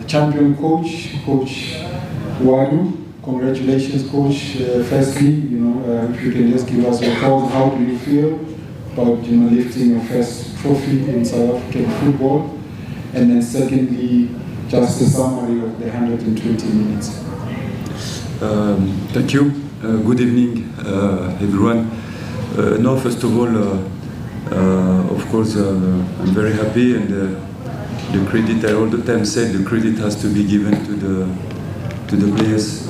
champion coach, Coach Ouaddou. Congratulations, Coach. Firstly, if you can just give us your thoughts, how do you feel about lifting your first trophy in South African football? And then secondly, just a summary of the 120 minutes. Thank you. Good evening, everyone. No, first of all, of course, I'm very happy, and the credit, I all the time said, the credit has to be given to the players.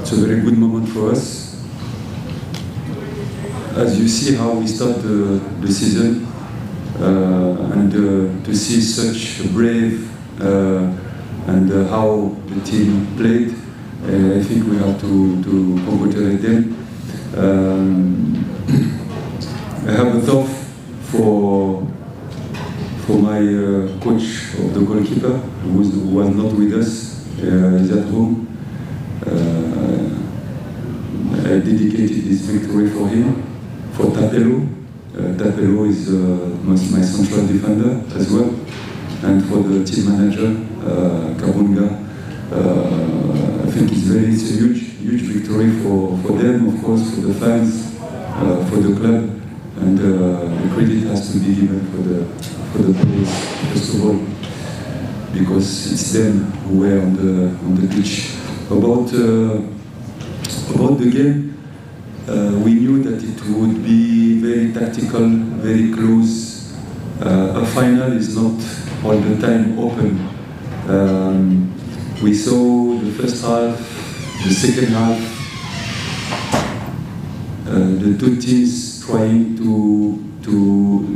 It's a very good moment for us. As you see how we start the season, and to see such brave and how the team played, I think we have to congratulate them. I have a thought for my coach of the goalkeeper, who was not with us. He's at home. I dedicated this victory for him, for Tapelo. Tapelo is my central defender as well, and for the team manager, Kabunga. I think it's a huge victory for them, of course, for the fans, for the club, and the credit has to be given for the players, first of all, because it's them who were on the pitch. About the game, we knew that it would be very tactical, very close. A final is not all the time open. We saw the first half, the second half, the two teams trying to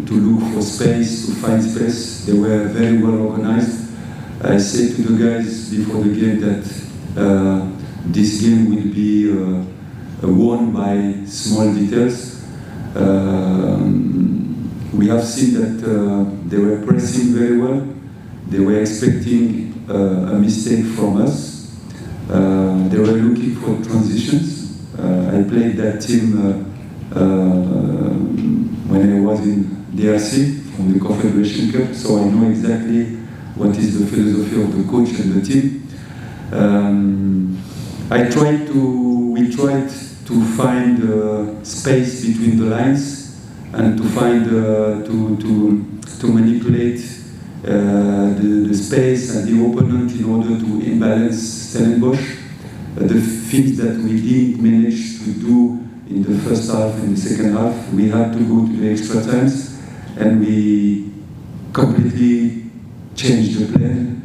look for space, to find space. They were very well organized. I said to the guys before the game that this game will be won by small details. We have seen that they were pressing very well. They were expecting a mistake from us. They were looking for transitions. I played that team when I was in DRC from the Confederation Cup, so I know exactly what is the philosophy of the coach and the team. We tried to find space between the lines and to find to manipulate the space and the opponent in order to imbalance Stellenbosch. The things that we didn't manage to do in the first half and the second half, we had to go to the extra times, and we completely changed the plan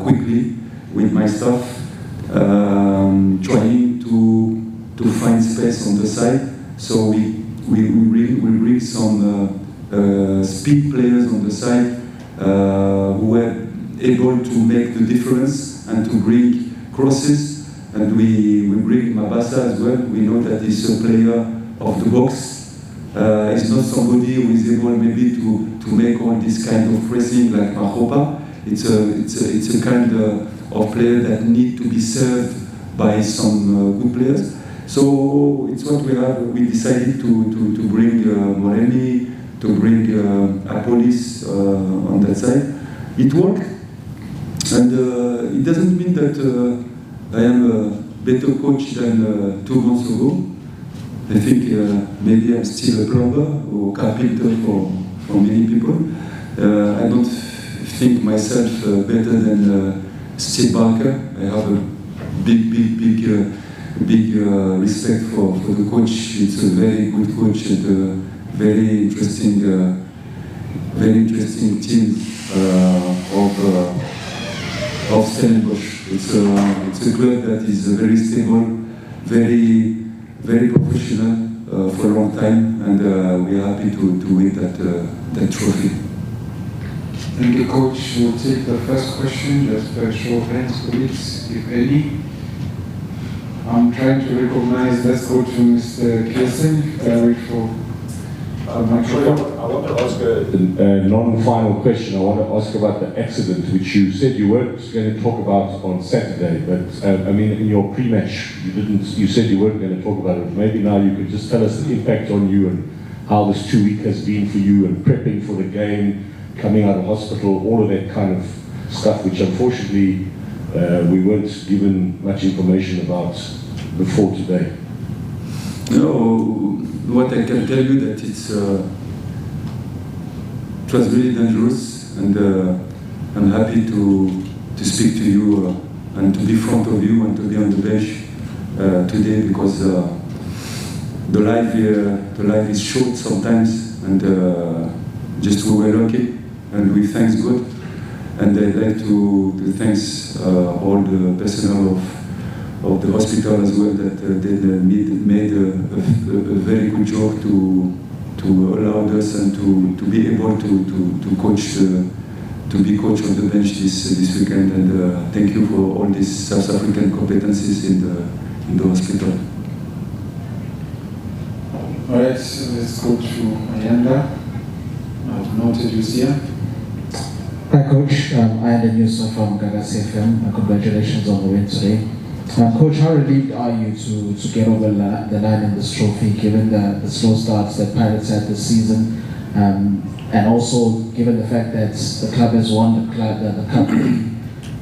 quickly with my staff, trying to find space on the side. So we bring some speed players on the side who were able to make the difference and to bring crosses. And we bring Mabasa as well. We know that he's a player of the box. He's not somebody who is able maybe to make all this kind of pressing like Mahopa. It's a kind of player that need to be served by some good players. So it's what we have. We decided to bring Moreni, to bring Apolis on that side. It worked, and it doesn't mean that I am a better coach than 2 months ago. I think maybe I'm still a plumber or carpenter for many people. I don't think myself better than Steve Barker. I have a big respect for the coach. It's a very good coach and a very interesting team of Stellenbosch. It's a club that is very stable, very professional for a long time, and we are happy to win that trophy. Thank you, Coach. We'll take the first question, just a show of hands, please, if any. I'm trying to recognize, let's go to Mr. Kirsten, wait for microphone. I want to ask a non-final question. I want to ask about the accident, which you said you weren't going to talk about on Saturday, but I mean, in your pre-match, you said you weren't going to talk about it. Maybe now you could just tell us the impact on you and how this 2 week has been for you and prepping for the game, coming out of hospital, all of that kind of stuff, which unfortunately we weren't given much information about before today. No, what I can tell you that it was really dangerous, and I'm happy to speak to you and to be in front of you and to be on the bench today, because the life is short sometimes, and just we were lucky, and we thank God. And I'd like to thank all the personnel of the hospital as well, that they made a very good job to allow us and to be able to coach, to be coach on the bench this weekend. And thank you for all these South African competencies in the hospital. All right, so let's go to Ayanda. I've noted you here. Hi Coach, I am the news from Decisive FM. Congratulations on the win today. Coach, how relieved are you to get over the line in this trophy, given the slow starts that Pirates had this season, and also given the fact that the club has won the cup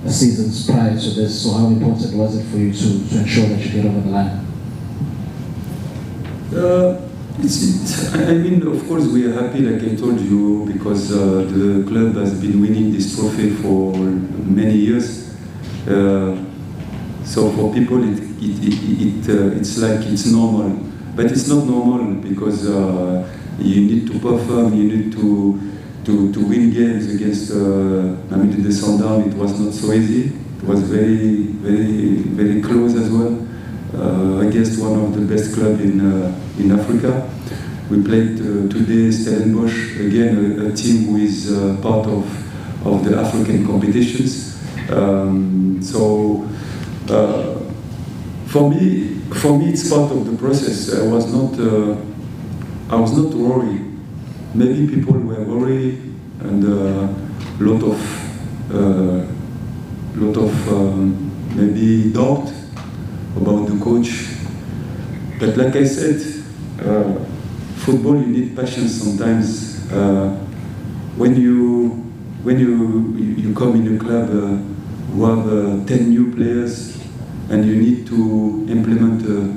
the seasons prior to this? So how important was it for you to ensure that you get over the line? I mean, of course, we are happy, like I told you, because the club has been winning this trophy for many years. So for people, it's like it's normal, but it's not normal, because you need to perform, you need to win games against. I mean, the Sundown, it was not so easy. It was very, very, very close as well. Against one of the best clubs in Africa. We played today Stellenbosch, again a team who is part of the African competitions. So for me it's part of the process. I was not worried. Maybe people were worried, and lot of maybe doubt about the coach. But like I said, football, you need patience sometimes. When you come in a club who have 10 new players, and you need to implement a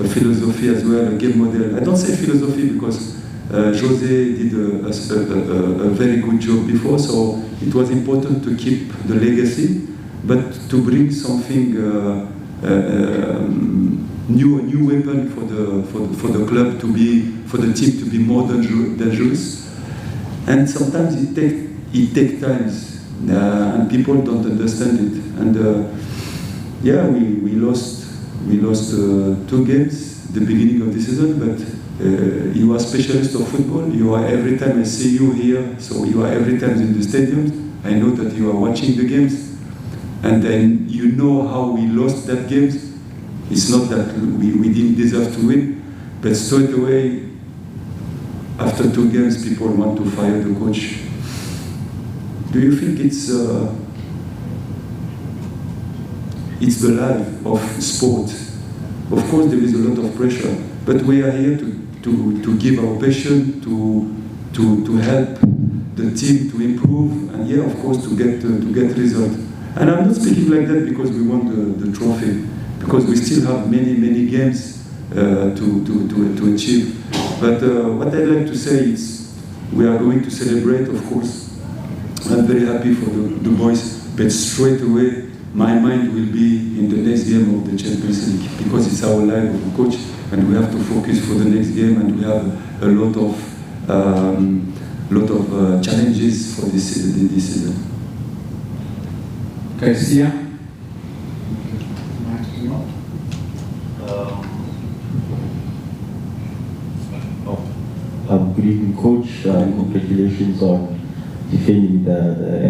philosophy as well, a game model. I don't say philosophy because Jose did a very good job before, so it was important to keep the legacy, but to bring something new, a new weapon for the club to be, for the team to be more dangerous. And sometimes it takes times, and people don't understand it. And yeah, we lost 2 games at the beginning of the season, but you are a specialist of football. You are, every time I see you here, so you are every time in the stadium. I know that you are watching the games, and then you know how we lost that game. It's not that we didn't deserve to win, but straight away, after 2 games, people want to fire the coach. Do you think it's the life of sport? Of course, there is a lot of pressure, but we are here to give our passion, to help the team to improve, and yeah, of course, to get results. And I'm not speaking like that because we want the trophy, because we still have many games to achieve. But what I'd like to say is, we are going to celebrate, of course. I'm very happy for the boys, but straight away, my mind will be in the next game of the Champions League, because it's our life of a coach, and we have to focus for the next game, and we have a lot of challenges for this season. Garcia. Good evening, Coach. Congratulations on defending the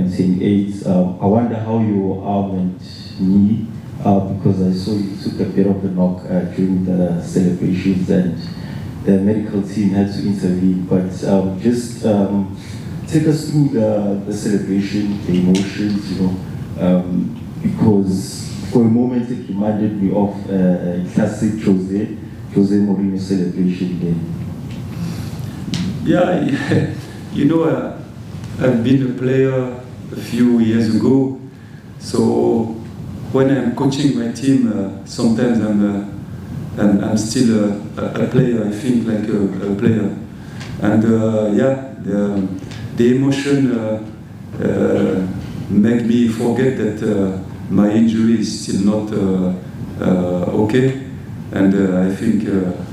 MCN8. I wonder how your arm and knee, because I saw you took a bit of a knock during the celebrations, and the medical team had to intervene. But just take us through the celebration, the emotions, you know, because for a moment it reminded me of a classic Jose Mourinho celebration game. Yeah, you know, I've been a player a few years ago, so when I'm coaching my team, sometimes I'm still a player. I think like a player, and yeah, the emotion make me forget that my injury is still not okay, and I think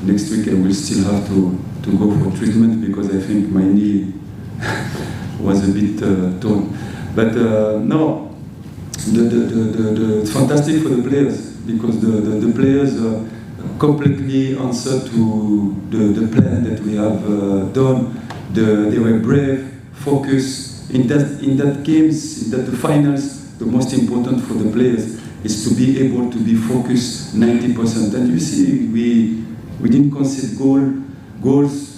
next week I will still have to go for treatment because I think my knee was a bit torn. But no, it's fantastic for the players because the players completely answer to the plan that we have done. They were brave, focused. In that games, in that finals, the most important for the players is to be able to be focused 90%. And you see, we didn't concede goals.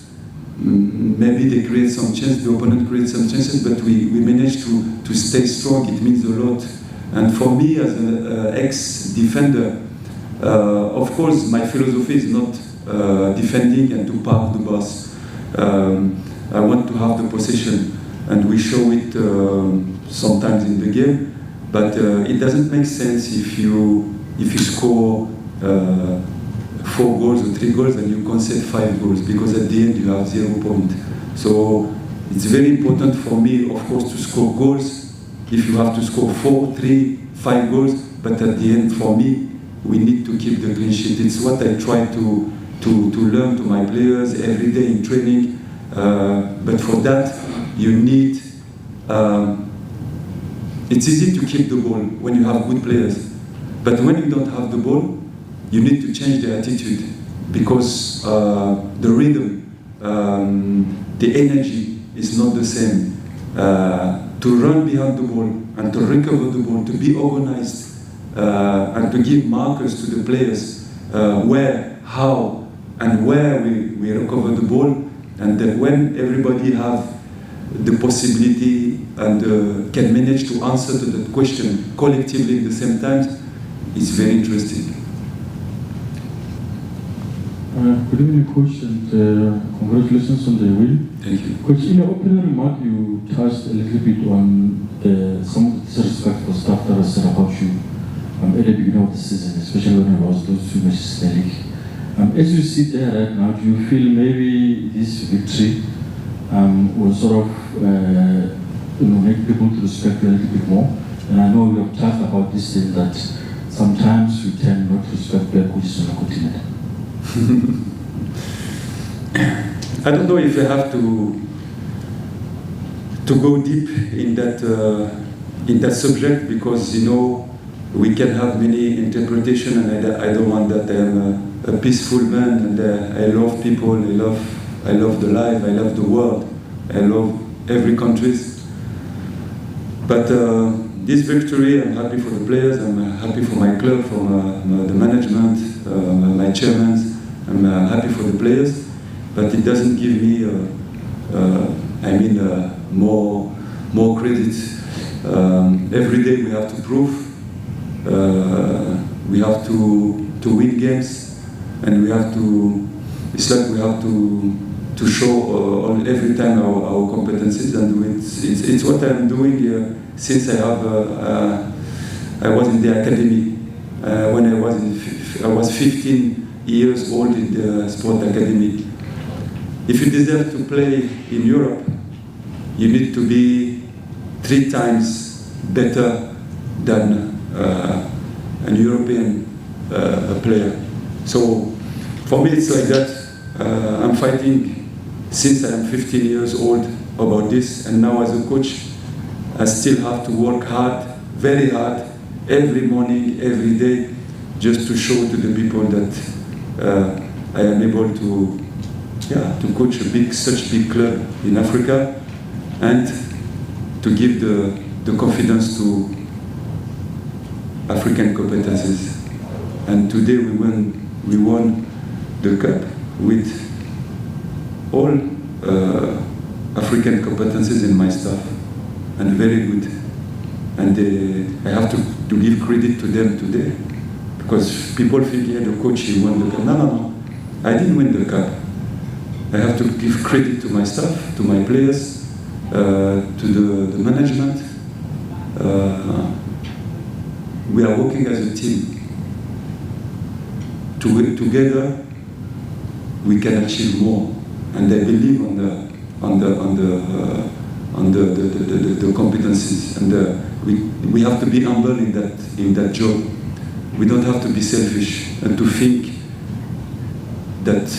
Maybe they create some chances, the opponent creates some chances, but we managed to stay strong. It means a lot. And for me, as an ex-defender, of course, my philosophy is not defending and to park the bus. I want to have the possession, and we show it sometimes in the game. But it doesn't make sense if you score 4 goals or 3 goals and you concede 5 goals, because at the end you have 0 points. So it's very important for me, of course, to score goals. If you have to score 4, 3, 5 goals, but at the end, for me, we need to keep the clean sheet. It's what I try to learn to my players every day in training. But for that, you need. It's easy to keep the ball when you have good players, but when you don't have the ball, you need to change the attitude, because the rhythm, the energy is not the same. To run behind the ball and to recover the ball, to be organized, and to give markers to the players where, how, and where we recover the ball, and then when everybody have the possibility and can manage to answer to that question collectively at the same time, it's very interesting. Good evening, Coach, and congratulations on the win. Thank you. Coach, in your opening remark, you touched a little bit on some of the disrespectful stuff that was said about you at the beginning of the season, especially when you lost those 2 matches in the league. As you sit there right now, do you feel maybe this victory will sort of make people to respect you a little bit more? And I know we have talked about this thing that sometimes we tend not to respect player coaches on the continent. I don't know if I have to go deep in that subject, because we can have many interpretations, and I don't want that. I am a peaceful man, and I love people. I love the life. I love the world. I love every country. But this victory, I'm happy for the players. I'm happy for my club, for the management, my chairman. I'm happy for the players, but it doesn't give me, more credit. Every day we have to prove, we have to win games, and we have to. It's like we have to show every time our competencies, and it's what I'm doing here since I was in the academy. When I was 15 years old in the sport academy. If you deserve to play in Europe, you need to be 3 times better than an European player. So for me, it's like that. I'm fighting since I'm 15 years old about this, and now as a coach, I still have to work hard, very hard, every morning, every day, just to show to the people that I am able to coach such big club in Africa, and to give the confidence to African competencies. And today we won the cup with all African competencies in my staff, and very good. And I have to give credit to them today. Because people think, yeah, the coach, he won the cup. No. I didn't win the cup. I have to give credit to my staff, to my players, to the management. We are working as a team. Together, we can achieve more, and I believe on the competencies, and we have to be humble in that job. We don't have to be selfish and to think that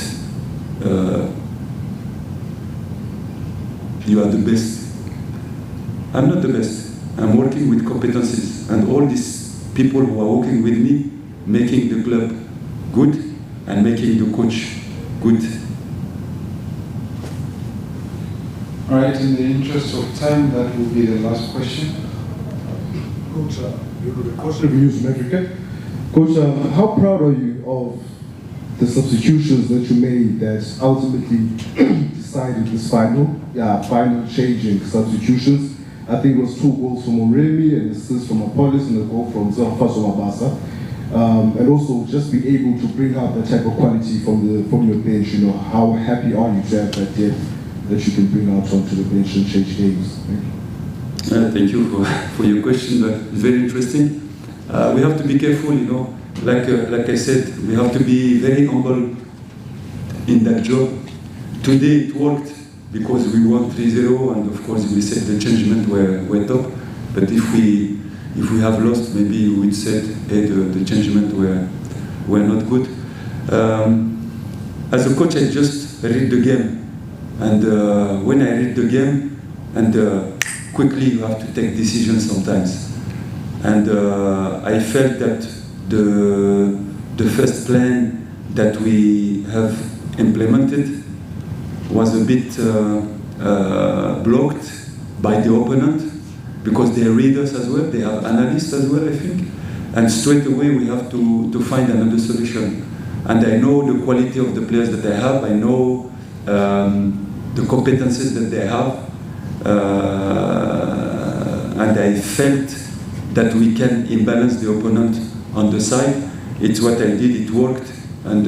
you are the best. I'm not the best. I'm working with competencies, and all these people who are working with me, making the club good and making the coach good. All right, in the interest of time, that will be the last question. Coach, you're the coach reviews in Africa. Coach, how proud are you of the substitutions that you made that ultimately decided this final changing substitutions? I think it was 2 goals from Oremi, an assist from Apollos, and a goal from Zelfaso Mabasa. And also just be able to bring out that type of quality from your bench. You know, how happy are you to have that depth that you can bring out onto the bench and change games? Thank you for your question. It's very interesting. We have to be careful, you know. Like I said, we have to be very humble in that job. Today it worked because we won 3-0, and of course we said the changement were top. But if we have lost, maybe we said, hey, the changement were not good. As a coach, I just read the game, and when I read the game, and quickly you have to take decisions sometimes. And I felt that the first plan that we have implemented was a bit blocked by the opponent, because they are readers as well, they have analysts as well, I think. And straight away we have to find another solution. And I know the quality of the players that I have, I know the competences that they have, and I felt that we can imbalance the opponent on the side. It's what I did, it worked. And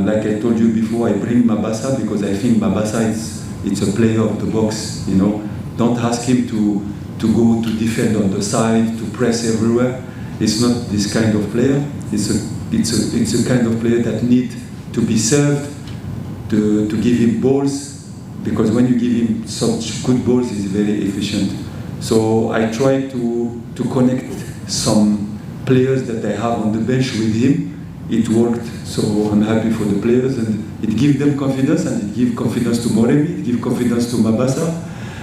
like I told you before, I bring Mabasa because I think Mabasa it's a player of the box, you know. Don't ask him to go to defend on the side, to press everywhere. It's not this kind of player. It's a kind of player that needs to be served, to give him balls, because when you give him such good balls, he's very efficient. So I try to connect some players that I have on the bench with him. It worked, so I'm happy for the players, and it gives them confidence, and it gives confidence to Moremi, it gives confidence to Mabasa,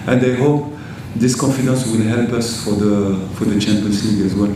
and I hope this confidence will help us for the Champions League as well.